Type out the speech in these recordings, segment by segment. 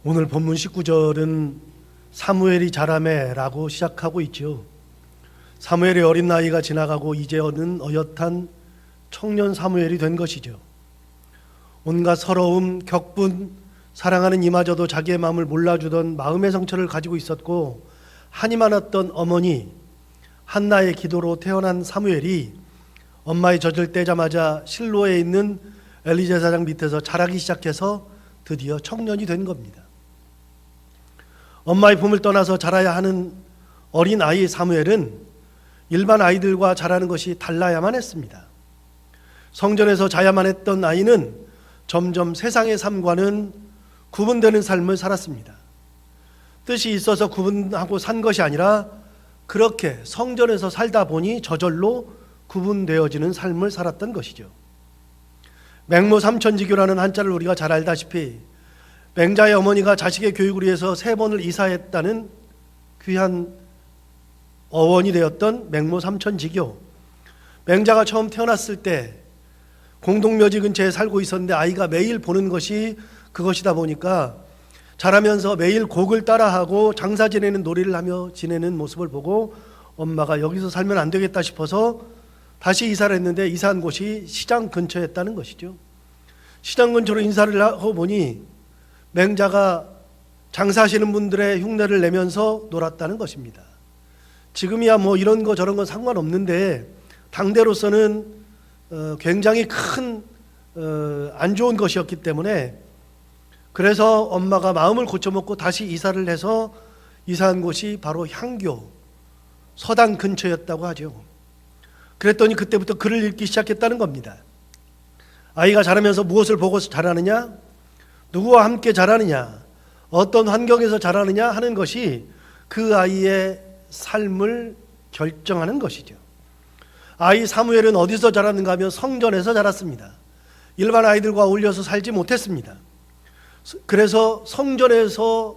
오늘 본문 19절은 사무엘이 자라매라고 시작하고 있죠. 사무엘의 어린 나이가 지나가고 이제는 어엿한 청년 사무엘이 된 것이죠. 온갖 서러움, 격분, 사랑하는 이마저도 자기의 마음을 몰라주던 마음의 상처를 가지고 있었고 한이 많았던 어머니 한나의 기도로 태어난 사무엘이 엄마의 젖을 떼자마자 실로에 있는 엘리 제사장 밑에서 자라기 시작해서 드디어 청년이 된 겁니다. 엄마의 품을 떠나서 자라야 하는 어린 아이 사무엘은 일반 아이들과 자라는 것이 달라야만 했습니다. 성전에서 자야만 했던 아이는 점점 세상의 삶과는 구분되는 삶을 살았습니다. 뜻이 있어서 구분하고 산 것이 아니라 그렇게 성전에서 살다 보니 저절로 구분되어지는 삶을 살았던 것이죠. 맹모 삼천지교라는 한자를 우리가 잘 알다시피 맹자의 어머니가 자식의 교육을 위해서 3번을 이사했다는 귀한 어원이 되었던 맹모 삼천지교. 맹자가 처음 태어났을 때 공동묘지 근처에 살고 있었는데 아이가 매일 보는 것이 그것이다 보니까 자라면서 매일 곡을 따라하고 장사 지내는 놀이를 하며 지내는 모습을 보고 엄마가 여기서 살면 안 되겠다 싶어서 다시 이사를 했는데 이사한 곳이 시장 근처였다는 것이죠. 시장 근처로 인사를 하고 보니 맹자가 장사하시는 분들의 흉내를 내면서 놀았다는 것입니다. 지금이야 뭐 이런 거 저런 거 상관없는데 당대로서는 굉장히 큰 안 좋은 것이었기 때문에 그래서 엄마가 마음을 고쳐먹고 다시 이사를 해서 이사한 곳이 바로 향교 서당 근처였다고 하죠. 그랬더니 그때부터 글을 읽기 시작했다는 겁니다. 아이가 자라면서 무엇을 보고 자라느냐, 누구와 함께 자라느냐, 어떤 환경에서 자라느냐 하는 것이 그 아이의 삶을 결정하는 것이죠. 아이 사무엘은 어디서 자랐는가 하면 성전에서 자랐습니다. 일반 아이들과 어울려서 살지 못했습니다. 그래서 성전에서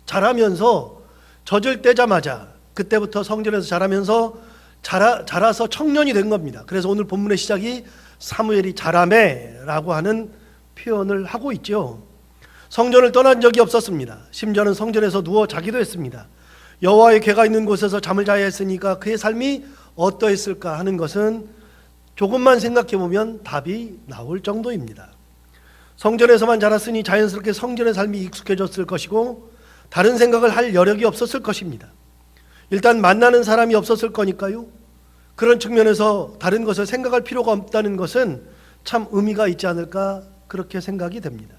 자라면서 젖을 떼자마자 그때부터 성전에서 자라면서 자라서 청년이 된 겁니다. 그래서 오늘 본문의 시작이 사무엘이 자라매라고 하는 표현을 하고 있죠. 성전을 떠난 적이 없었습니다. 심지어는 성전에서 누워 자기도 했습니다. 여호와의 궤가 있는 곳에서 잠을 자야 했으니까 그의 삶이 어떠했을까 하는 것은 조금만 생각해 보면 답이 나올 정도입니다. 성전에서만 자랐으니 자연스럽게 성전의 삶이 익숙해졌을 것이고 다른 생각을 할 여력이 없었을 것입니다. 일단 만나는 사람이 없었을 거니까요. 그런 측면에서 다른 것을 생각할 필요가 없다는 것은 참 의미가 있지 않을까 그렇게 생각이 됩니다.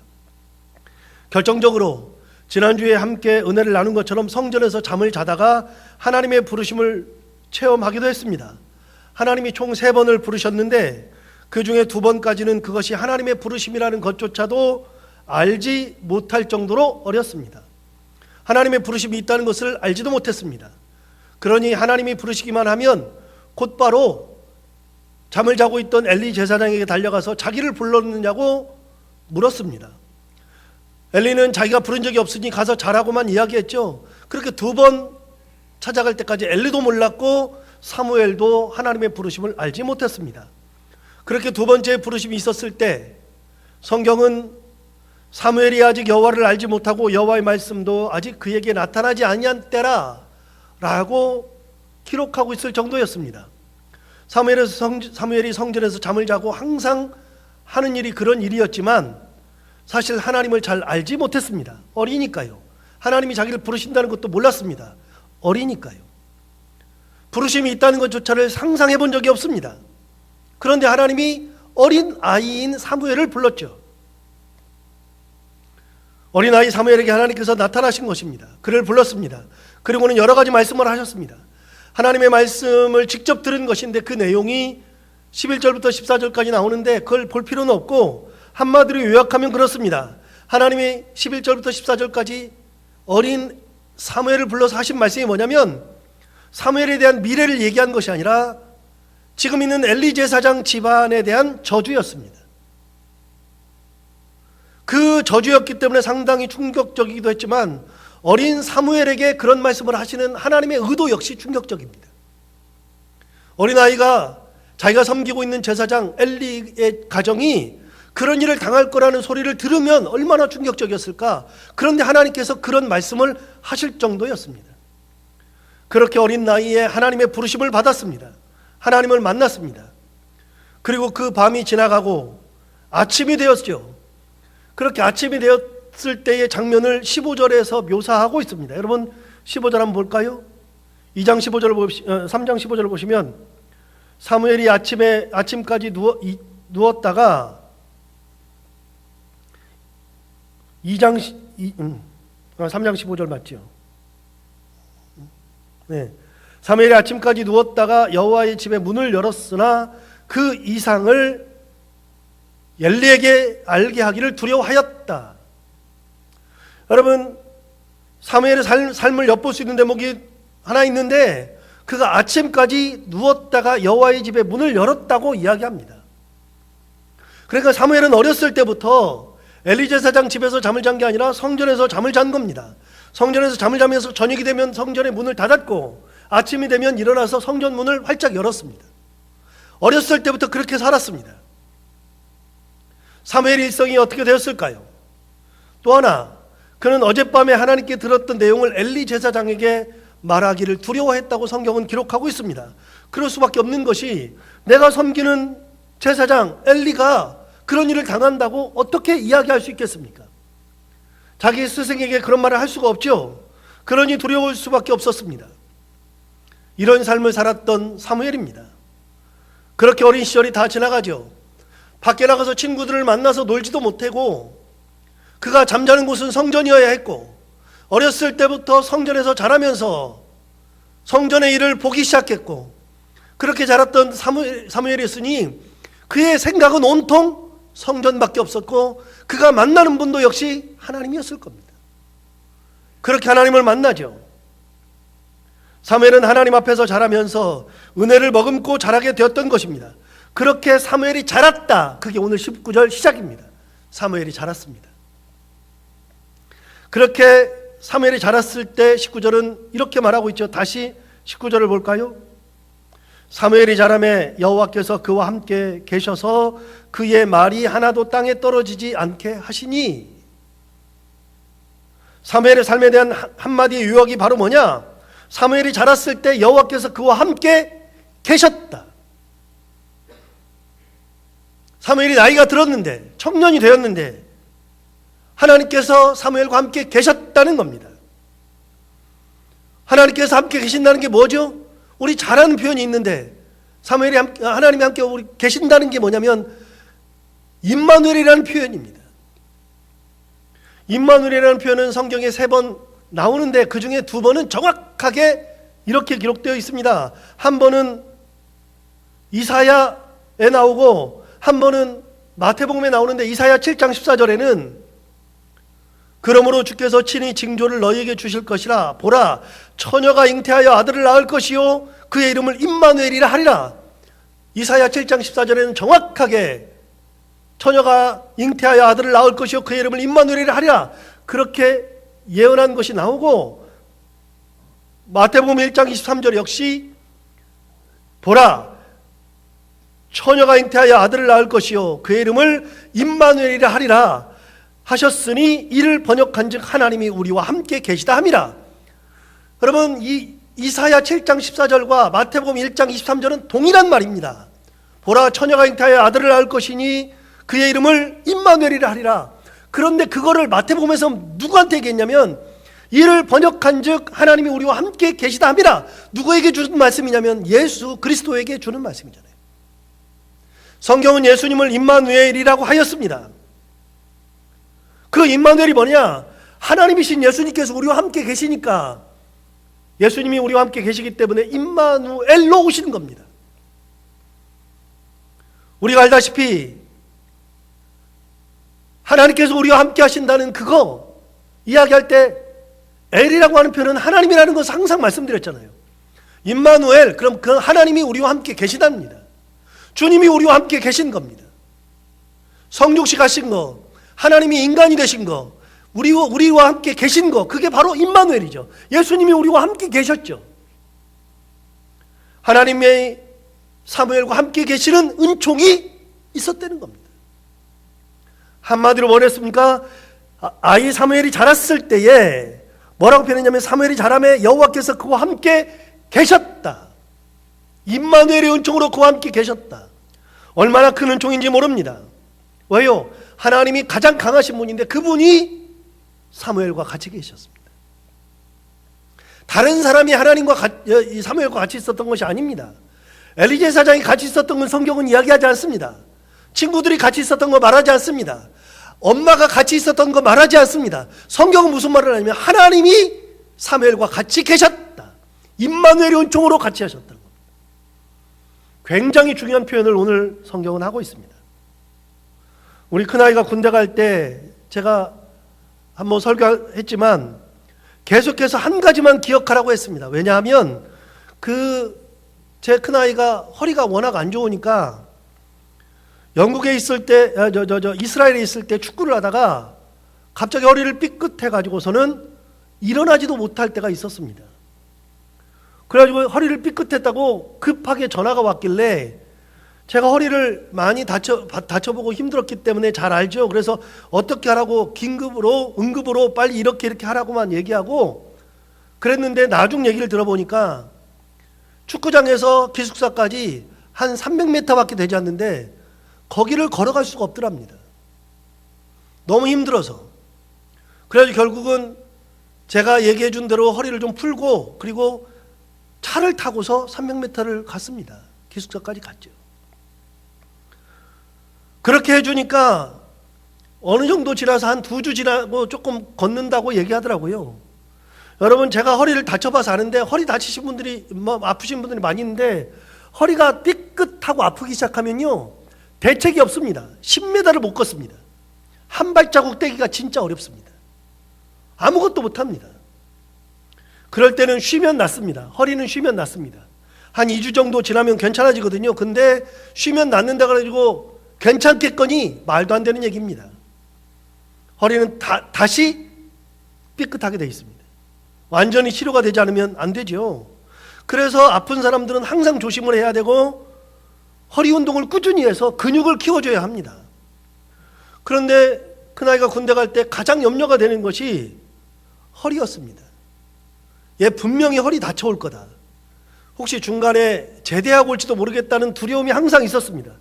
결정적으로 지난주에 함께 은혜를 나눈 것처럼 성전에서 잠을 자다가 하나님의 부르심을 체험하기도 했습니다. 하나님이 총 3번을 부르셨는데 그 중에 2번까지는 그것이 하나님의 부르심이라는 것조차도 알지 못할 정도로 어렸습니다. 하나님의 부르심이 있다는 것을 알지도 못했습니다. 그러니 하나님이 부르시기만 하면 곧바로 잠을 자고 있던 엘리 제사장에게 달려가서 자기를 불렀느냐고 물었습니다. 엘리는 자기가 부른 적이 없으니 가서 자라고만 이야기했죠. 그렇게 2번 찾아갈 때까지 엘리도 몰랐고 사무엘도 하나님의 부르심을 알지 못했습니다. 그렇게 2번째 부르심이 있었을 때 성경은 사무엘이 아직 여호와를 알지 못하고 여호와의 말씀도 아직 그에게 나타나지 아니한 때라 라고 기록하고 있을 정도였습니다. 사무엘이 성전에서 잠을 자고 항상 하는 일이 그런 일이었지만 사실 하나님을 잘 알지 못했습니다. 어리니까요. 하나님이 자기를 부르신다는 것도 몰랐습니다. 어리니까요. 부르심이 있다는 것조차를 상상해 본 적이 없습니다. 그런데 하나님이 어린 아이인 사무엘을 불렀죠. 어린 아이 사무엘에게 하나님께서 나타나신 것입니다. 그를 불렀습니다. 그리고는 여러 가지 말씀을 하셨습니다. 하나님의 말씀을 직접 들은 것인데 그 내용이 11절부터 14절까지 나오는데 그걸 볼 필요는 없고 한마디로 요약하면 그렇습니다. 하나님이 11절부터 14절까지 어린 사무엘을 불러서 하신 말씀이 뭐냐면 사무엘에 대한 미래를 얘기한 것이 아니라 지금 있는 엘리 제사장 집안에 대한 저주였습니다. 그 저주였기 때문에 상당히 충격적이기도 했지만 어린 사무엘에게 그런 말씀을 하시는 하나님의 의도 역시 충격적입니다. 어린아이가 자기가 섬기고 있는 제사장 엘리의 가정이 그런 일을 당할 거라는 소리를 들으면 얼마나 충격적이었을까. 그런데 하나님께서 그런 말씀을 하실 정도였습니다. 그렇게 어린 나이에 하나님의 부르심을 받았습니다. 하나님을 만났습니다. 그리고 그 밤이 지나가고 아침이 되었죠. 그렇게 아침이 되었을 때의 장면을 15절에서 묘사하고 있습니다. 여러분 15절 한번 볼까요? 3장 15절을 보시면 사무엘이 아침까지 누웠다가 3장 15절 맞죠? 네. 사무엘이 아침까지 누웠다가 여호와의 집에 문을 열었으나 그 이상을 엘리에게 알게 하기를 두려워하였다. 여러분 사무엘의 삶을 엿볼 수 있는 대목이 하나 있는데 그가 아침까지 누웠다가 여호와의 집에 문을 열었다고 이야기합니다. 그러니까 사무엘은 어렸을 때부터 엘리 제사장 집에서 잠을 잔 게 아니라 성전에서 잠을 잔 겁니다. 성전에서 잠을 자면서 저녁이 되면 성전의 문을 닫았고 아침이 되면 일어나서 성전 문을 활짝 열었습니다. 어렸을 때부터 그렇게 살았습니다. 사무엘의 일성이 어떻게 되었을까요? 또 하나, 그는 어젯밤에 하나님께 들었던 내용을 엘리 제사장에게 말하기를 두려워했다고 성경은 기록하고 있습니다. 그럴 수밖에 없는 것이 내가 섬기는 제사장 엘리가 그런 일을 당한다고 어떻게 이야기할 수 있겠습니까? 자기 스승에게 그런 말을 할 수가 없죠. 그러니 두려울 수밖에 없었습니다. 이런 삶을 살았던 사무엘입니다. 그렇게 어린 시절이 다 지나가죠. 밖에 나가서 친구들을 만나서 놀지도 못하고 그가 잠자는 곳은 성전이어야 했고 어렸을 때부터 성전에서 자라면서 성전의 일을 보기 시작했고 그렇게 자랐던 사무엘이었으니 그의 생각은 온통 성전밖에 없었고 그가 만나는 분도 역시 하나님이었을 겁니다. 그렇게 하나님을 만나죠. 사무엘은 하나님 앞에서 자라면서 은혜를 머금고 자라게 되었던 것입니다. 그렇게 사무엘이 자랐다. 그게 오늘 19절 시작입니다. 사무엘이 자랐습니다. 그렇게 사무엘이 자랐을 때 19절은 이렇게 말하고 있죠. 다시 19절을 볼까요? 사무엘이 자라매 여호와께서 그와 함께 계셔서 그의 말이 하나도 땅에 떨어지지 않게 하시니. 사무엘의 삶에 대한 한마디의 유혹이 바로 뭐냐? 사무엘이 자랐을 때 여호와께서 그와 함께 계셨다. 사무엘이 나이가 들었는데 청년이 되었는데 하나님께서 사무엘과 함께 계셨다는 겁니다. 하나님께서 함께 계신다는 게 뭐죠? 우리 잘하는 표현이 있는데 하나님이 함께 우리 계신다는 게 뭐냐면 임마누엘이라는 표현입니다. 임마누엘이라는 표현은 성경에 3번 나오는데 그 중에 2번은 정확하게 이렇게 기록되어 있습니다. 한 번은 이사야에 나오고 한 번은 마태복음에 나오는데 이사야 7장 14절에는 그러므로 주께서 친히 징조를 너희에게 주실 것이라. 보라, 처녀가 잉태하여 아들을 낳을 것이요 그의 이름을 임마누엘이라 하리라. 이사야 7장 14절에는 정확하게 처녀가 잉태하여 아들을 낳을 것이요 그의 이름을 임마누엘이라 하리라. 그렇게 예언한 것이 나오고 마태복음 1장 23절 역시 보라, 처녀가 잉태하여 아들을 낳을 것이요 그의 이름을 임마누엘이라 하리라 하셨으니 이를 번역한즉 하나님이 우리와 함께 계시다 함이라. 여러분 이 이사야 7장 14절과 마태복음 1장 23절은 동일한 말입니다. 보라, 처녀가 잉태하여 아들을 낳을 것이니 그의 이름을 임마누엘이라 하리라. 그런데 그거를 마태복음에서 누구한테 얘기했냐면 이를 번역한즉 하나님이 우리와 함께 계시다 함이라. 누구에게 주는 말씀이냐면 예수 그리스도에게 주는 말씀이잖아요. 성경은 예수님을 임마누엘이라고 하였습니다. 그 임마누엘이 뭐냐? 하나님이신 예수님께서 우리와 함께 계시니까 예수님이 우리와 함께 계시기 때문에 임마누엘로 오시는 겁니다. 우리가 알다시피 하나님께서 우리와 함께 하신다는 그거 이야기할 때 엘이라고 하는 표현은 하나님이라는 것을 항상 말씀드렸잖아요. 임마누엘, 그럼 그 하나님이 우리와 함께 계시답니다. 주님이 우리와 함께 계신 겁니다. 성육시 가신 거, 하나님이 인간이 되신 거, 우리와 함께 계신 거, 그게 바로 임마누엘이죠. 예수님이 우리와 함께 계셨죠. 하나님의 사무엘과 함께 계시는 은총이 있었다는 겁니다. 한마디로 뭐랬습니까? 아이 사무엘이 자랐을 때에 뭐라고 표현했냐면 사무엘이 자라매 여호와께서 그와 함께 계셨다. 임마누엘의 은총으로 그와 함께 계셨다. 얼마나 큰 은총인지 모릅니다. 왜요? 하나님이 가장 강하신 분인데 그분이 사무엘과 같이 계셨습니다. 다른 사람이 하나님과 사무엘과 같이 있었던 것이 아닙니다. 엘리제 사장이 같이 있었던 건 성경은 이야기하지 않습니다. 친구들이 같이 있었던 거 말하지 않습니다. 엄마가 같이 있었던 거 말하지 않습니다. 성경은 무슨 말을 하냐면 하나님이 사무엘과 같이 계셨다. 임마누엘의 은총으로 같이 하셨다는 겁니다. 굉장히 중요한 표현을 오늘 성경은 하고 있습니다. 우리 큰아이가 군대 갈 때 제가 한번 설교했지만 계속해서 한 가지만 기억하라고 했습니다. 왜냐하면 제 큰아이가 허리가 워낙 안 좋으니까 영국에 있을 때, 이스라엘에 있을 때 축구를 하다가 갑자기 허리를 삐끗해가지고서는 일어나지도 못할 때가 있었습니다. 그래가지고 허리를 삐끗했다고 급하게 전화가 왔길래 제가 허리를 많이 다쳐보고 힘들었기 때문에 잘 알죠. 그래서 어떻게 하라고 응급으로 빨리 이렇게 하라고만 얘기하고 그랬는데 나중 얘기를 들어보니까 축구장에서 기숙사까지 한 300m밖에 되지 않는데 거기를 걸어갈 수가 없더랍니다. 너무 힘들어서. 그래서 결국은 제가 얘기해 준 대로 허리를 좀 풀고 그리고 차를 타고서 300m를 갔습니다. 기숙사까지 갔죠. 그렇게 해주니까 어느 정도 지나서 한 2주 지나고 조금 걷는다고 얘기하더라고요. 여러분 제가 허리를 다쳐봐서 아는데 허리 다치신 분들이 아프신 분들이 많이 있는데 허리가 삐끗하고 아프기 시작하면요 대책이 없습니다. 10m를 못 걷습니다. 한 발자국 떼기가 진짜 어렵습니다. 아무것도 못합니다. 그럴 때는 쉬면 낫습니다. 허리는 쉬면 낫습니다. 한 2주 정도 지나면 괜찮아지거든요. 근데 쉬면 낫는다 그래가지고 괜찮겠거니 말도 안 되는 얘기입니다. 허리는 다시 삐끗하게 되어 있습니다. 완전히 치료가 되지 않으면 안 되죠. 그래서 아픈 사람들은 항상 조심을 해야 되고 허리 운동을 꾸준히 해서 근육을 키워줘야 합니다. 그런데 큰아이가 군대 갈 때 가장 염려가 되는 것이 허리였습니다. 얘 분명히 허리 다쳐올 거다. 혹시 중간에 제대하고 올지도 모르겠다는 두려움이 항상 있었습니다.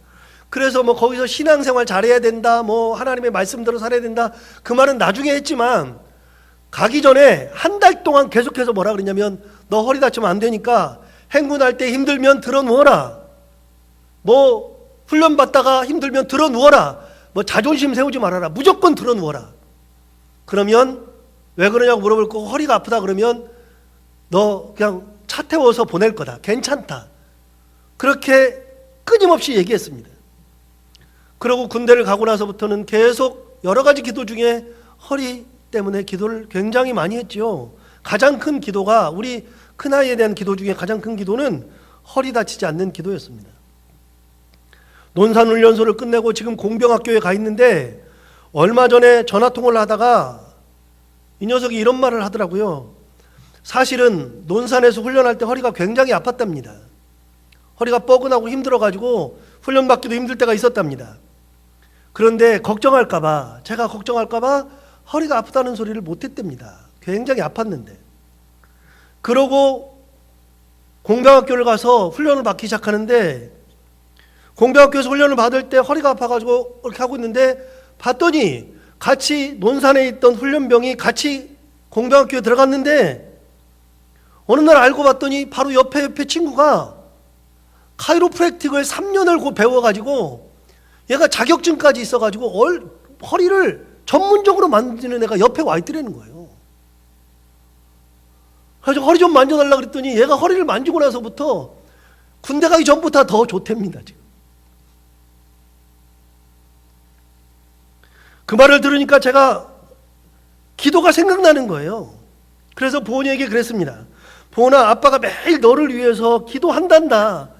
그래서 거기서 신앙생활 잘해야 된다, 하나님의 말씀대로 살아야 된다, 그 말은 나중에 했지만 가기 전에 한 달 동안 계속해서 뭐라 그러냐면 너 허리 다치면 안 되니까 행군할 때 힘들면 들어 누워라. 훈련 받다가 힘들면 들어 누워라. 자존심 세우지 말아라. 무조건 들어 누워라. 그러면 왜 그러냐고 물어볼 거고 허리가 아프다 그러면 너 그냥 차 태워서 보낼 거다. 괜찮다. 그렇게 끊임없이 얘기했습니다. 그러고 군대를 가고 나서부터는 계속 여러 가지 기도 중에 허리 때문에 기도를 굉장히 많이 했죠. 가장 큰 기도가 우리 큰아이에 대한 기도 중에 가장 큰 기도는 허리 다치지 않는 기도였습니다. 논산훈련소를 끝내고 지금 공병학교에 가 있는데 얼마 전에 전화통화를 하다가 이 녀석이 이런 말을 하더라고요. 사실은 논산에서 훈련할 때 허리가 굉장히 아팠답니다. 허리가 뻐근하고 힘들어가지고 훈련 받기도 힘들 때가 있었답니다. 그런데 제가 걱정할까봐 허리가 아프다는 소리를 못했답니다. 굉장히 아팠는데. 그러고 공병학교를 가서 훈련을 받기 시작하는데 공병학교에서 훈련을 받을 때 허리가 아파가지고 이렇게 하고 있는데 봤더니 같이 논산에 있던 훈련병이 같이 공병학교에 들어갔는데 어느 날 알고 봤더니 바로 옆에 친구가 카이로프랙틱을 3년을 배워가지고 얘가 자격증까지 있어가지고 허리를 전문적으로 만지는 애가 옆에 와 있더라는 거예요. 그래서 허리 좀 만져달라 그랬더니 얘가 허리를 만지고 나서부터 군대 가기 전부터 더 좋답니다. 지금. 그 말을 들으니까 제가 기도가 생각나는 거예요. 그래서 보은이에게 그랬습니다. 보은아, 아빠가 매일 너를 위해서 기도한단다.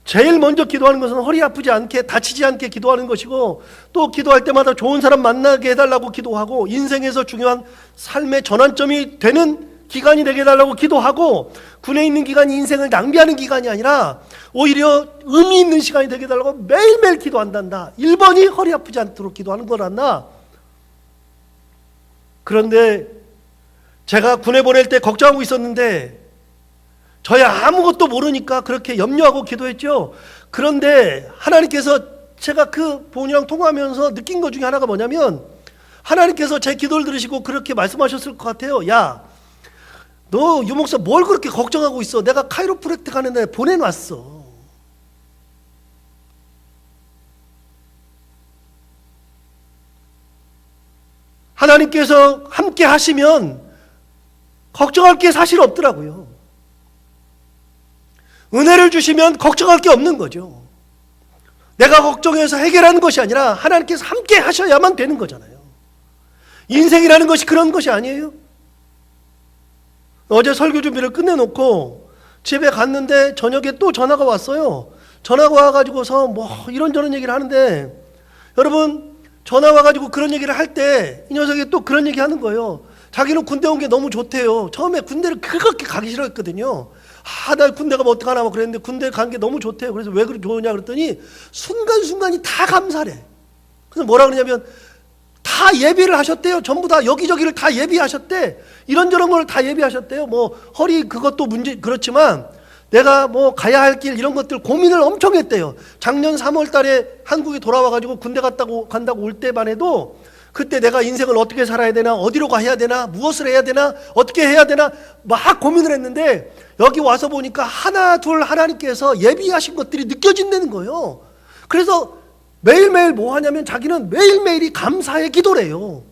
제일 먼저 기도하는 것은 허리 아프지 않게, 다치지 않게 기도하는 것이고, 또 기도할 때마다 좋은 사람 만나게 해달라고 기도하고, 인생에서 중요한 삶의 전환점이 되는 기간이 되게 해달라고 기도하고, 군에 있는 기간이 인생을 낭비하는 기간이 아니라 오히려 의미 있는 시간이 되게 해달라고 매일매일 기도한단다. 1번이 허리 아프지 않도록 기도하는 거란다. 그런데 제가 군에 보낼 때 걱정하고 있었는데 저야 아무것도 모르니까 그렇게 염려하고 기도했죠. 그런데 하나님께서, 제가 그 부모님이랑 통화하면서 느낀 것 중에 하나가 뭐냐면, 하나님께서 제 기도를 들으시고 그렇게 말씀하셨을 것 같아요. 야, 너 유목사 뭘 그렇게 걱정하고 있어? 내가 카이로프랙틱 하는데 보내놨어. 하나님께서 함께 하시면 걱정할 게 사실 없더라고요. 은혜를 주시면 걱정할 게 없는 거죠. 내가 걱정해서 해결하는 것이 아니라 하나님께서 함께 하셔야만 되는 거잖아요. 인생이라는 것이 그런 것이 아니에요. 어제 설교 준비를 끝내놓고 집에 갔는데 저녁에 또 전화가 왔어요. 전화가 와가지고서 뭐 이런저런 얘기를 하는데, 여러분, 전화 와가지고 그런 얘기를 할 때 이 녀석이 또 그런 얘기 하는 거예요. 자기는 군대 온 게 너무 좋대요. 처음에 군대를 그렇게 가기 싫어했거든요. 나 군대 가면 어떡하나 뭐 그랬는데 군대 간 게 너무 좋대요. 그래서 왜 그렇게 좋으냐 그랬더니 순간순간이 다 감사래. 그래서 뭐라 그러냐면 다 예비를 하셨대요. 전부 다 여기저기를 다 예비하셨대. 이런저런 걸 다 예비하셨대요. 뭐 허리 그것도 문제 그렇지만 내가 뭐 가야 할 길 이런 것들 고민을 엄청 했대요. 작년 3월 달에 한국에 돌아와가지고 군대 간다고 올 때만 해도 그때 내가 인생을 어떻게 살아야 되나, 어디로 가야 되나, 무엇을 해야 되나, 어떻게 해야 되나 막 고민을 했는데, 여기 와서 보니까 하나 둘 하나님께서 예비하신 것들이 느껴진다는 거예요. 그래서 매일매일 뭐 하냐면 자기는 매일매일이 감사의 기도래요.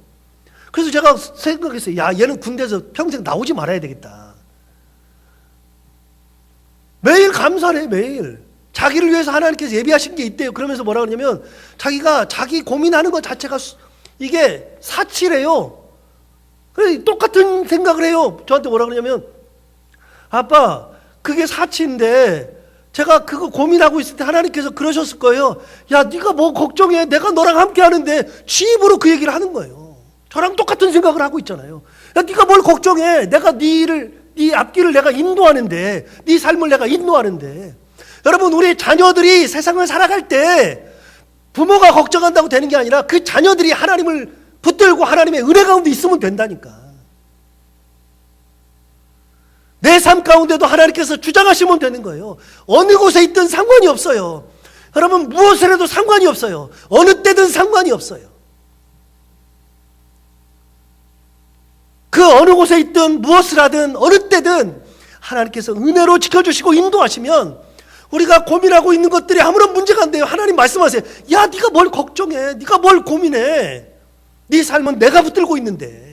그래서 제가 생각했어요. 야, 얘는 군대에서 평생 나오지 말아야 되겠다. 매일 감사래, 매일. 자기를 위해서 하나님께서 예비하신 게 있대요. 그러면서 뭐라 그러냐면 자기가 자기 고민하는 것 자체가 이게 사치래요. 그래서 똑같은 생각을 해요. 저한테 뭐라 그러냐면, 아빠, 그게 사치인데 제가 그거 고민하고 있을 때 하나님께서 그러셨을 거예요. 야, 네가 뭐 걱정해. 내가 너랑 함께 하는데. 지 입으로 그 얘기를 하는 거예요. 저랑 똑같은 생각을 하고 있잖아요. 야, 네가 뭘 걱정해. 내가 네 앞길을 내가 인도하는데, 네 삶을 내가 인도하는데. 여러분, 우리 자녀들이 세상을 살아갈 때 부모가 걱정한다고 되는 게 아니라 그 자녀들이 하나님을 붙들고 하나님의 은혜 가운데 있으면 된다니까. 내 삶 가운데도 하나님께서 주장하시면 되는 거예요. 어느 곳에 있든 상관이 없어요. 여러분, 무엇을 해도 상관이 없어요. 어느 때든 상관이 없어요. 그 어느 곳에 있든 무엇을 하든 어느 때든 하나님께서 은혜로 지켜주시고 인도하시면 우리가 고민하고 있는 것들이 아무런 문제가 안 돼요. 하나님 말씀하세요. 야, 네가 뭘 걱정해. 네가 뭘 고민해. 네 삶은 내가 붙들고 있는데.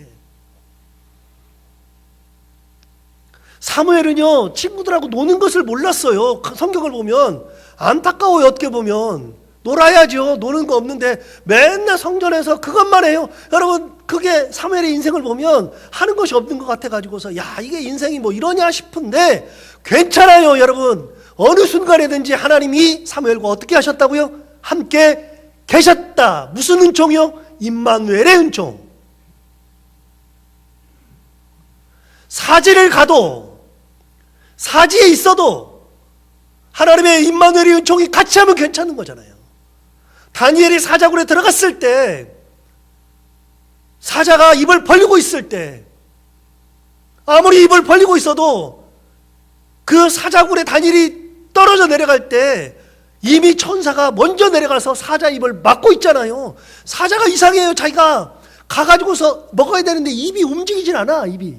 사무엘은요, 친구들하고 노는 것을 몰랐어요. 성경을 보면 안타까워요. 어떻게 보면 놀아야죠. 노는 거 없는데 맨날 성전에서 그것만 해요. 여러분, 그게 사무엘의 인생을 보면 하는 것이 없는 것 같아가지고서 야, 이게 인생이 뭐 이러냐 싶은데 괜찮아요. 여러분, 어느 순간에든지 하나님이 사무엘과 어떻게 하셨다고요? 함께 계셨다. 무슨 은총이요? 임마누엘의 은총. 사지를 가도, 사지에 있어도 하나님의 임마누엘의 은총이 같이 하면 괜찮은 거잖아요. 다니엘이 사자굴에 들어갔을 때, 사자가 입을 벌리고 있을 때, 아무리 입을 벌리고 있어도 그 사자굴에 다니엘이 떨어져 내려갈 때 이미 천사가 먼저 내려가서 사자 입을 막고 있잖아요. 사자가 이상해요. 자기가 가가지고서 먹어야 되는데 입이 움직이질 않아. 입이.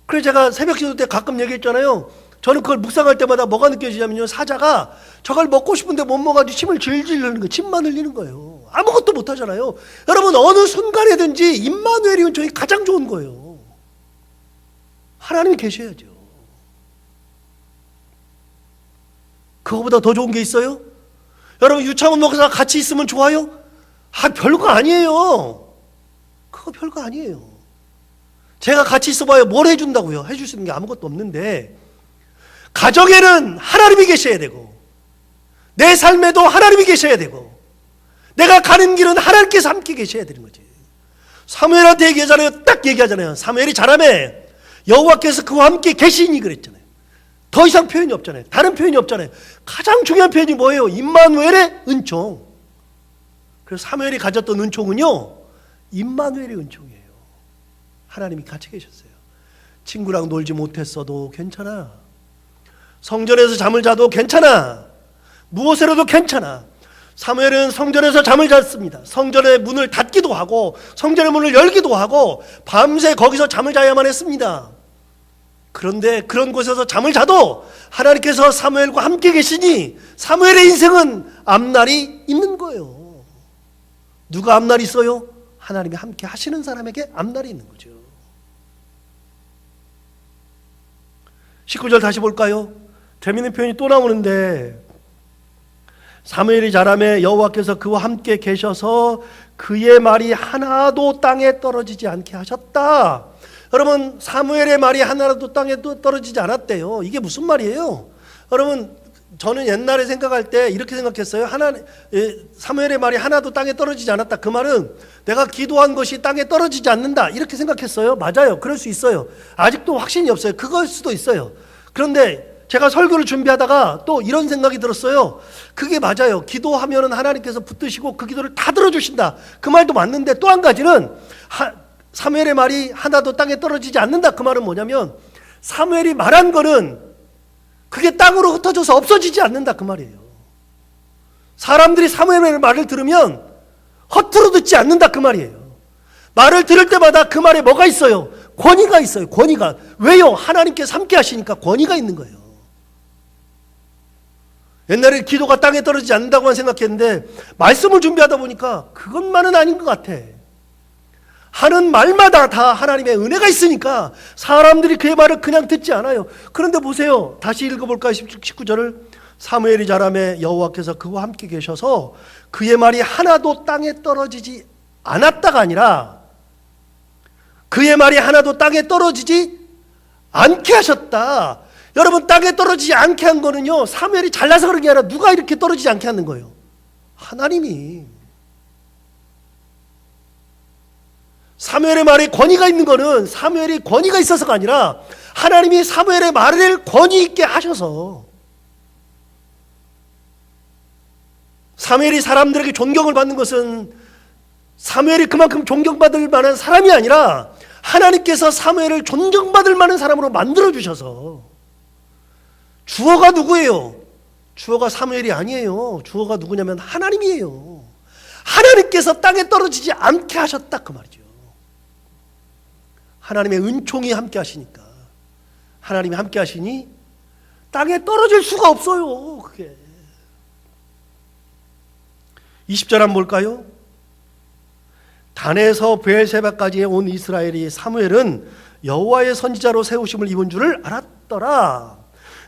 그래서 제가 새벽 기도 때 가끔 얘기했잖아요. 저는 그걸 묵상할 때마다 뭐가 느껴지냐면요, 사자가 저걸 먹고 싶은데 못 먹어가지고 침을 질질 흘리는 거예요. 침만 흘리는 거예요. 아무것도 못 하잖아요. 여러분, 어느 순간에든지 임마누엘의 은총이 가장 좋은 거예요. 하나님이 계셔야죠. 그거보다 더 좋은 게 있어요? 여러분, 유창훈 목사가 같이 있으면 좋아요? 별거 아니에요. 그거 별거 아니에요. 제가 같이 있어봐야 뭘 해준다고요? 해줄 수 있는 게 아무것도 없는데, 가정에는 하나님이 계셔야 되고, 내 삶에도 하나님이 계셔야 되고, 내가 가는 길은 하나님께서 함께 계셔야 되는 거지. 사무엘한테 얘기하잖아요. 딱 얘기하잖아요. 사무엘이 잘하며 여호와께서 그와 함께 계시니 그랬잖아요. 더 이상 표현이 없잖아요. 다른 표현이 없잖아요. 가장 중요한 표현이 뭐예요? 임마누엘의 은총. 그래서 사무엘이 가졌던 은총은요, 임마누엘의 은총이에요. 하나님이 같이 계셨어요. 친구랑 놀지 못했어도 괜찮아. 성전에서 잠을 자도 괜찮아. 무엇으로도 괜찮아. 사무엘은 성전에서 잠을 잤습니다. 성전의 문을 닫기도 하고 성전의 문을 열기도 하고 밤새 거기서 잠을 자야만 했습니다. 그런데 그런 곳에서 잠을 자도 하나님께서 사무엘과 함께 계시니 사무엘의 인생은 앞날이 있는 거예요. 누가 앞날이 있어요? 하나님이 함께 하시는 사람에게 앞날이 있는 거죠. 19절 다시 볼까요? 재미있는 표현이 또 나오는데, 사무엘이 자라매 여호와께서 그와 함께 계셔서 그의 말이 하나도 땅에 떨어지지 않게 하셨다. 여러분, 사무엘의 말이 하나도 땅에 떨어지지 않았대요. 이게 무슨 말이에요? 여러분, 저는 옛날에 생각할 때 이렇게 생각했어요. 사무엘의 말이 하나도 땅에 떨어지지 않았다. 그 말은 내가 기도한 것이 땅에 떨어지지 않는다, 이렇게 생각했어요. 맞아요. 그럴 수 있어요. 아직도 확신이 없어요. 그걸 수도 있어요. 그런데 제가 설교를 준비하다가 또 이런 생각이 들었어요. 그게 맞아요. 기도하면은 하나님께서 붙드시고 그 기도를 다 들어주신다. 그 말도 맞는데, 또 한 가지는 사무엘의 말이 하나도 땅에 떨어지지 않는다. 그 말은 뭐냐면, 사무엘이 말한 거는 그게 땅으로 흩어져서 없어지지 않는다. 그 말이에요. 사람들이 사무엘의 말을 들으면 허투루 듣지 않는다. 그 말이에요. 말을 들을 때마다 그 말에 뭐가 있어요? 권위가 있어요. 권위가. 왜요? 하나님께서 함께 하시니까 권위가 있는 거예요. 옛날에 기도가 땅에 떨어지지 않는다고만 생각했는데 말씀을 준비하다 보니까 그것만은 아닌 것 같아. 하는 말마다 다 하나님의 은혜가 있으니까 사람들이 그의 말을 그냥 듣지 않아요. 그런데 보세요. 다시 읽어볼까요? 19절을. 사무엘이 자라매 여호와께서 그와 함께 계셔서 그의 말이 하나도 땅에 떨어지지 않았다가 아니라 그의 말이 하나도 땅에 떨어지지 않게 하셨다. 여러분, 땅에 떨어지지 않게 한 거는요, 사무엘이 잘나서 그런 게 아니라 누가 이렇게 떨어지지 않게 하는 거예요? 하나님이. 사무엘의 말에 권위가 있는 거는 사무엘이 권위가 있어서가 아니라 하나님이 사무엘의 말을 권위 있게 하셔서. 사무엘이 사람들에게 존경을 받는 것은 사무엘이 그만큼 존경받을 만한 사람이 아니라 하나님께서 사무엘을 존경받을 만한 사람으로 만들어주셔서. 주어가 누구예요? 주어가 사무엘이 아니에요. 주어가 누구냐면 하나님이에요. 하나님께서 땅에 떨어지지 않게 하셨다, 그 말이죠. 하나님의 은총이 함께 하시니까. 하나님이 함께 하시니 땅에 떨어질 수가 없어요. 그게. 20절 한번 볼까요? 단에서 브엘세바까지 온 이스라엘이 사무엘은 여호와의 선지자로 세우심을 입은 줄을 알았더라.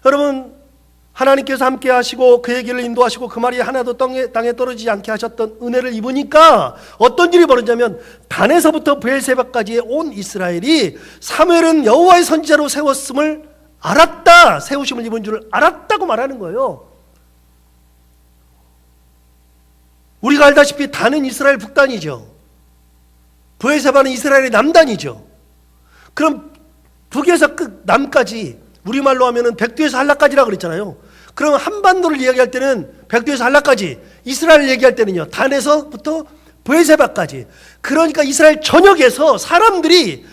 여러분, 하나님께서 함께 하시고 그의 길을 인도하시고 그 말이 하나도 땅에 떨어지지 않게 하셨던 은혜를 입으니까 어떤 일이 벌어지냐면, 단에서부터 브엘세바까지의 온 이스라엘이 사무엘은 여호와의 선지자로 세웠음을 알았다. 세우심을 입은 줄을 알았다고 말하는 거예요. 우리가 알다시피 단은 이스라엘 북단이죠. 브엘세바는 이스라엘의 남단이죠. 그럼 북에서 끝 남까지, 우리말로 하면은 백두에서 한라까지라고 그랬잖아요. 그럼 한반도를 이야기할 때는 백두에서 한라까지, 이스라엘을 얘기할 때는요, 단에서부터 브엘세바까지. 그러니까 이스라엘 전역에서 사람들이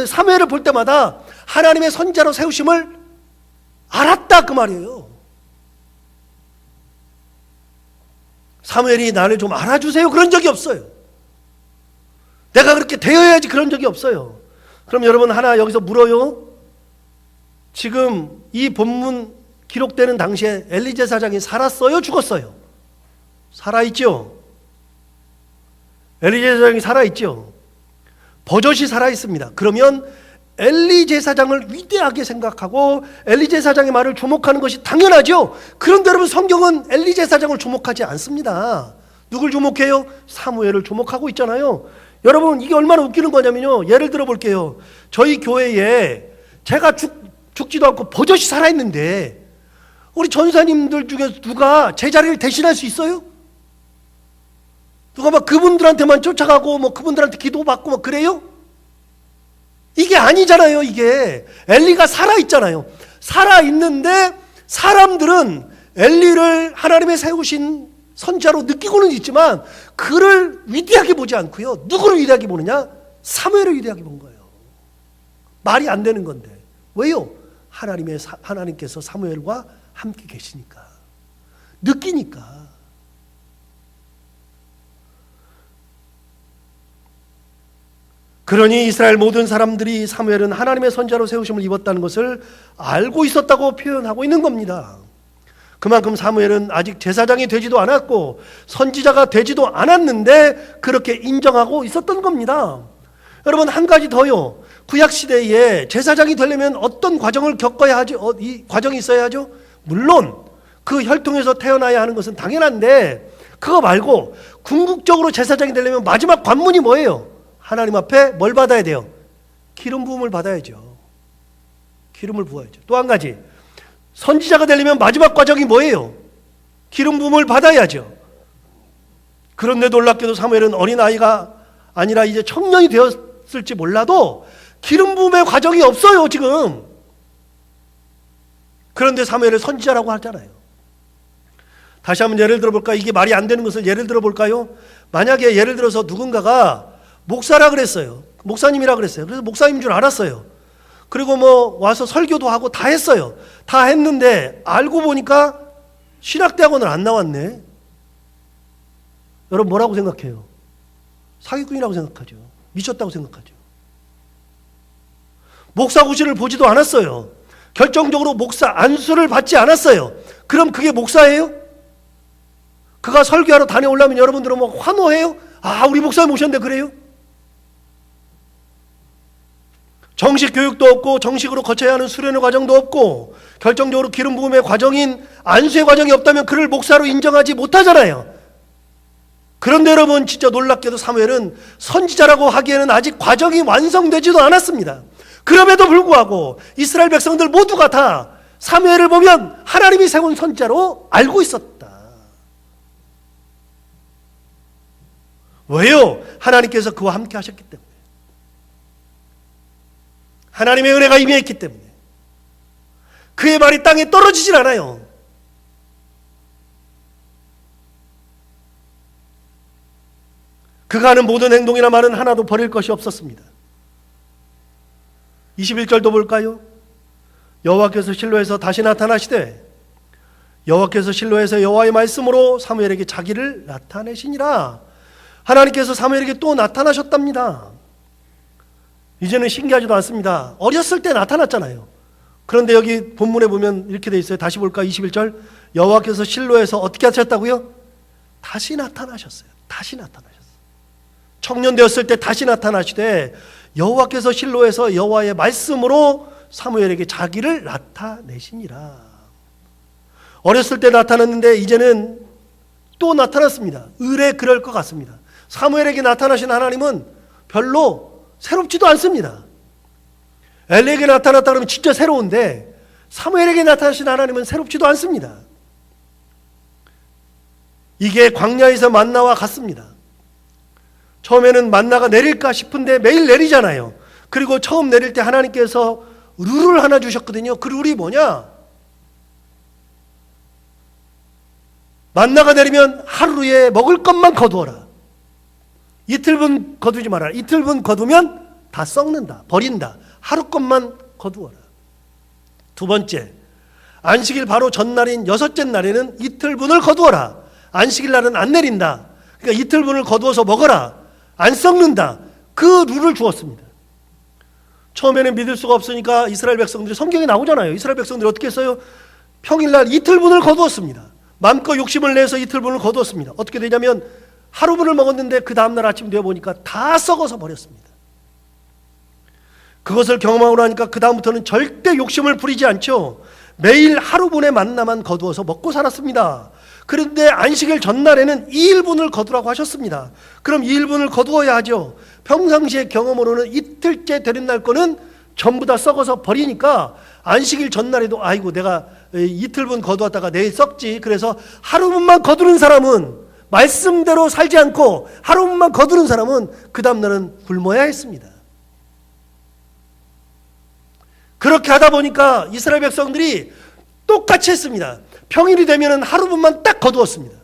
사무엘을 볼 때마다 하나님의 선지자로 세우심을 알았다, 그 말이에요. 사무엘이 나를 좀 알아주세요, 그런 적이 없어요. 내가 그렇게 되어야지, 그런 적이 없어요. 그럼 여러분, 하나 여기서 물어요. 지금 이 본문 기록되는 당시에 엘리 제사장이 살았어요? 죽었어요? 살아있죠? 엘리 제사장이 살아있죠? 버젓이 살아있습니다. 그러면 엘리 제사장을 위대하게 생각하고 엘리 제사장의 말을 주목하는 것이 당연하죠. 그런데 여러분, 성경은 엘리 제사장을 주목하지 않습니다. 누굴 주목해요? 사무엘을 주목하고 있잖아요. 여러분, 이게 얼마나 웃기는 거냐면요, 예를 들어 볼게요. 저희 교회에 제가 죽지도 않고 버젓이 살아있는데 우리 전사님들 중에 누가 제 자리를 대신할 수 있어요? 누가 막 그분들한테만 쫓아가고 뭐 그분들한테 기도받고 뭐 그래요? 이게 아니잖아요. 이게 엘리가 살아있잖아요. 살아있는데 사람들은 엘리를 하나님의 세우신 선지자로 느끼고는 있지만 그를 위대하게 보지 않고요. 누구를 위대하게 보느냐? 사무엘을 위대하게 본 거예요. 말이 안 되는 건데. 왜요? 하나님께서 사무엘과 함께 계시니까. 느끼니까. 그러니 이스라엘 모든 사람들이 사무엘은 하나님의 선지자로 세우심을 입었다는 것을 알고 있었다고 표현하고 있는 겁니다. 그만큼 사무엘은 아직 제사장이 되지도 않았고 선지자가 되지도 않았는데 그렇게 인정하고 있었던 겁니다. 여러분, 한 가지 더요. 구약시대에 제사장이 되려면 어떤 과정을 겪어야 하죠? 이 과정이 있어야 하죠? 물론 그 혈통에서 태어나야 하는 것은 당연한데 그거 말고 궁극적으로 제사장이 되려면 마지막 관문이 뭐예요? 하나님 앞에 뭘 받아야 돼요? 기름 부음을 받아야죠. 기름을 부어야죠. 또 한 가지, 선지자가 되려면 마지막 과정이 뭐예요? 기름 부음을 받아야죠. 그런데 놀랍게도 사무엘은 어린아이가 아니라 이제 청년이 되었을지 몰라도 기름 부음의 과정이 없어요, 지금. 그런데 사무엘을 선지자라고 하잖아요. 다시 한번 예를 들어볼까요? 이게 말이 안 되는 것을 예를 들어볼까요? 만약에 예를 들어서 누군가가 목사라 그랬어요. 목사님이라 그랬어요. 그래서 목사님인 줄 알았어요. 그리고 뭐 와서 설교도 하고 다 했어요. 다 했는데 알고 보니까 신학대학원을 안 나왔네. 여러분 뭐라고 생각해요? 사기꾼이라고 생각하죠. 미쳤다고 생각하죠. 목사 고시를 보지도 않았어요. 결정적으로 목사 안수를 받지 않았어요. 그럼 그게 목사예요? 그가 설교하러 다녀오려면 여러분들은 뭐 환호해요? 아, 우리 목사님 오셨는데 그래요? 정식 교육도 없고 정식으로 거쳐야 하는 수련의 과정도 없고 결정적으로 기름 부음의 과정인 안수의 과정이 없다면 그를 목사로 인정하지 못하잖아요. 그런데 여러분, 진짜 놀랍게도 사무엘은 선지자라고 하기에는 아직 과정이 완성되지도 않았습니다. 그럼에도 불구하고 이스라엘 백성들 모두가 다 사무엘을 보면 하나님이 세운 선지자로 알고 있었다. 왜요? 하나님께서 그와 함께 하셨기 때문에. 하나님의 은혜가 임해있기 때문에. 그의 말이 땅에 떨어지질 않아요. 그가 하는 모든 행동이나 말은 하나도 버릴 것이 없었습니다. 21절도 볼까요? 여호와께서 실로에서 다시 나타나시되 여호와께서 실로에서 여호와의 말씀으로 사무엘에게 자기를 나타내시니라. 하나님께서 사무엘에게 또 나타나셨답니다. 이제는 신기하지도 않습니다. 어렸을 때 나타났잖아요. 그런데 여기 본문에 보면 이렇게 돼 있어요. 다시 볼까? 21절. 여호와께서 실로에서 어떻게 하셨다고요? 다시 나타나셨어요. 다시 나타나셨어요. 청년 되었을 때 다시 나타나시되 여호와께서 실로에서 여호와의 말씀으로 사무엘에게 자기를 나타내시니라. 어렸을 때 나타났는데 이제는 또 나타났습니다. 의례 그럴 것 같습니다. 사무엘에게 나타나신 하나님은 별로 새롭지도 않습니다. 엘리에게 나타났다 그러면 진짜 새로운데 사무엘에게 나타나신 하나님은 새롭지도 않습니다. 이게 광야에서 만나와 같습니다. 처음에는 만나가 내릴까 싶은데 매일 내리잖아요. 그리고 처음 내릴 때 하나님께서 룰을 하나 주셨거든요. 그 룰이 뭐냐? 만나가 내리면 하루에 먹을 것만 거두어라. 이틀분 거두지 말아라. 이틀분 거두면 다 썩는다. 버린다. 하루 것만 거두어라. 두 번째, 안식일 바로 전날인 여섯째 날에는 이틀분을 거두어라. 안식일 날은 안 내린다. 그러니까 이틀분을 거두어서 먹어라. 안 썩는다. 그 룰을 주었습니다. 처음에는 믿을 수가 없으니까 이스라엘 백성들이, 성경에 나오잖아요. 이스라엘 백성들이 어떻게 했어요? 평일날 이틀분을 거두었습니다. 마음껏 욕심을 내서 이틀분을 거두었습니다. 어떻게 되냐면 하루분을 먹었는데 그 다음날 아침 되어 보니까 다 썩어서 버렸습니다. 그것을 경험하고 나니까 그 다음부터는 절대 욕심을 부리지 않죠. 매일 하루분의 만나만 거두어서 먹고 살았습니다. 그런데 안식일 전날에는 2일분을 거두라고 하셨습니다. 그럼 2일분을 거두어야 하죠. 평상시의 경험으로는 이틀째 되는 날 거는 전부 다 썩어서 버리니까 안식일 전날에도 아이고 내가 이틀분 거두었다가 내일 썩지. 그래서 하루분만 거두는 사람은 말씀대로 살지 않고 하루만 거두는 사람은 그 다음날은 굶어야 했습니다. 그렇게 하다 보니까 이스라엘 백성들이 똑같이 했습니다. 평일이 되면 하루분만 딱 거두었습니다.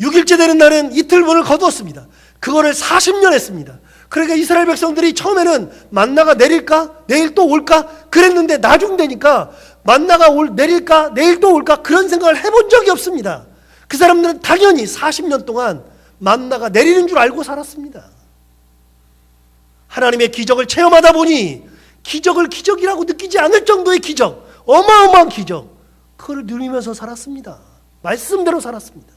6일째 되는 날은 이틀분을 거두었습니다. 그거를 40년 했습니다. 그러니까 이스라엘 백성들이 처음에는 만나가 내릴까? 내일 또 올까? 그랬는데 나중 되니까 만나가 내릴까? 내일 또 올까? 그런 생각을 해본 적이 없습니다. 그 사람들은 당연히 40년 동안 만나가 내리는 줄 알고 살았습니다. 하나님의 기적을 체험하다 보니 기적을 기적이라고 느끼지 않을 정도의 기적, 어마어마한 기적, 그걸 누리면서 살았습니다. 말씀대로 살았습니다.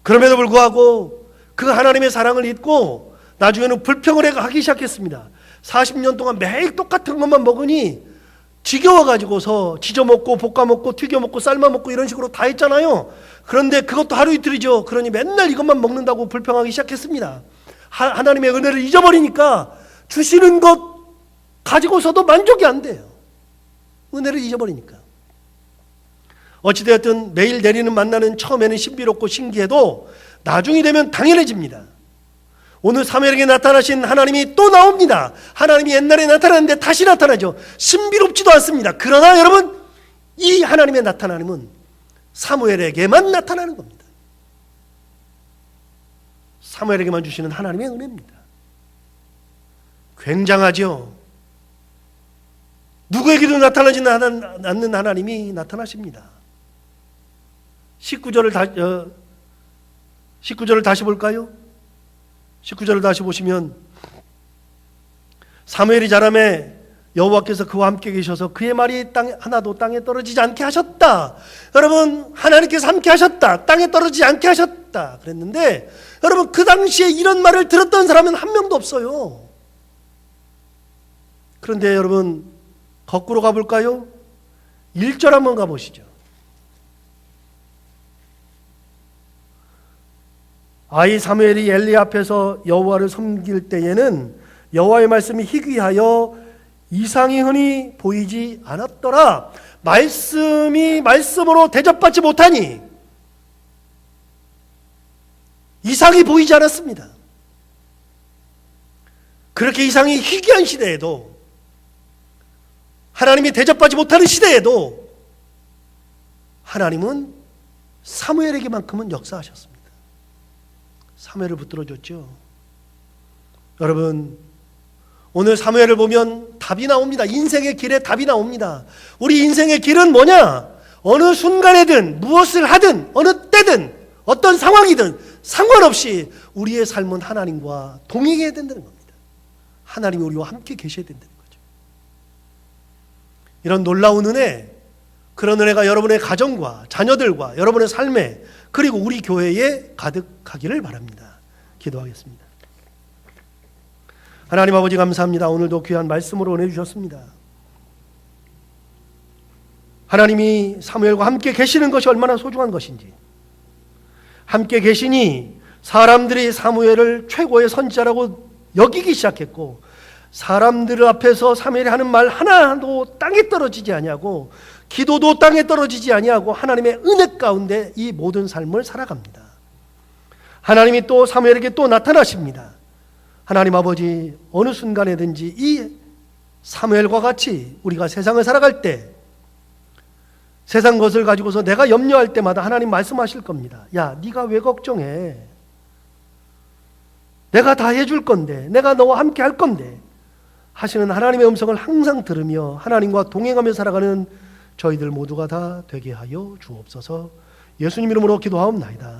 그럼에도 불구하고 그 하나님의 사랑을 잊고 나중에는 불평을 하기 시작했습니다. 40년 동안 매일 똑같은 것만 먹으니 지겨워가지고서 지져먹고 볶아먹고 튀겨먹고 삶아먹고 이런 식으로 다 했잖아요. 그런데 그것도 하루 이틀이죠. 그러니 맨날 이것만 먹는다고 불평하기 시작했습니다. 하나님의 은혜를 잊어버리니까 주시는 것 가지고서도 만족이 안 돼요. 은혜를 잊어버리니까. 어찌되었든 매일 내리는 만나는 처음에는 신비롭고 신기해도 나중이 되면 당연해집니다. 오늘 사무엘에게 나타나신 하나님이 또 나옵니다. 하나님이 옛날에 나타났는데 다시 나타나죠. 신비롭지도 않습니다. 그러나 여러분, 이 하나님의 나타남은 사무엘에게만 나타나는 겁니다. 사무엘에게만 주시는 하나님의 은혜입니다. 굉장하죠. 누구에게도 나타나지 않는 하나님이 나타나십니다. 19절을 다시 볼까요? 19절을 다시 보시면 사무엘이 자라매 여호와께서 그와 함께 계셔서 그의 말이 하나도 땅에 떨어지지 않게 하셨다. 여러분, 하나님께서 함께 하셨다. 땅에 떨어지지 않게 하셨다 그랬는데, 여러분, 그 당시에 이런 말을 들었던 사람은 한 명도 없어요. 그런데 여러분, 거꾸로 가볼까요? 1절 한번 가보시죠. 아이 사무엘이 엘리 앞에서 여호와를 섬길 때에는 여호와의 말씀이 희귀하여 이상이 흔히 보이지 않았더라. 말씀이 말씀으로 대접받지 못하니 이상이 보이지 않았습니다. 그렇게 이상이 희귀한 시대에도, 하나님이 대접받지 못하는 시대에도 하나님은 사무엘에게만큼은 역사하셨습니다. 사무엘을 붙들어줬죠. 여러분, 오늘 사무엘을 보면 답이 나옵니다. 인생의 길에 답이 나옵니다. 우리 인생의 길은 뭐냐? 어느 순간에든 무엇을 하든 어느 때든 어떤 상황이든 상관없이 우리의 삶은 하나님과 동행해야 된다는 겁니다. 하나님이 우리와 함께 계셔야 된다는 거죠. 이런 놀라운 은혜, 그런 은혜가 여러분의 가정과 자녀들과 여러분의 삶에, 그리고 우리 교회에 가득하기를 바랍니다. 기도하겠습니다. 하나님 아버지, 감사합니다. 오늘도 귀한 말씀으로 은혜 주셨습니다. 하나님이 사무엘과 함께 계시는 것이 얼마나 소중한 것인지, 함께 계시니 사람들이 사무엘을 최고의 선지자라고 여기기 시작했고, 사람들 앞에서 사무엘이 하는 말 하나도 땅에 떨어지지 아니하고, 기도도 땅에 떨어지지 아니하고 하나님의 은혜 가운데 이 모든 삶을 살아갑니다. 하나님이 또 사무엘에게 또 나타나십니다. 하나님 아버지, 어느 순간에든지 이 사무엘과 같이 우리가 세상을 살아갈 때, 세상 것을 가지고서 내가 염려할 때마다 하나님 말씀하실 겁니다. 야, 네가 왜 걱정해? 내가 다 해줄 건데, 내가 너와 함께 할 건데 하시는 하나님의 음성을 항상 들으며 하나님과 동행하며 살아가는 저희들 모두가 다 되게 하여 주옵소서. 예수님 이름으로 기도하옵나이다.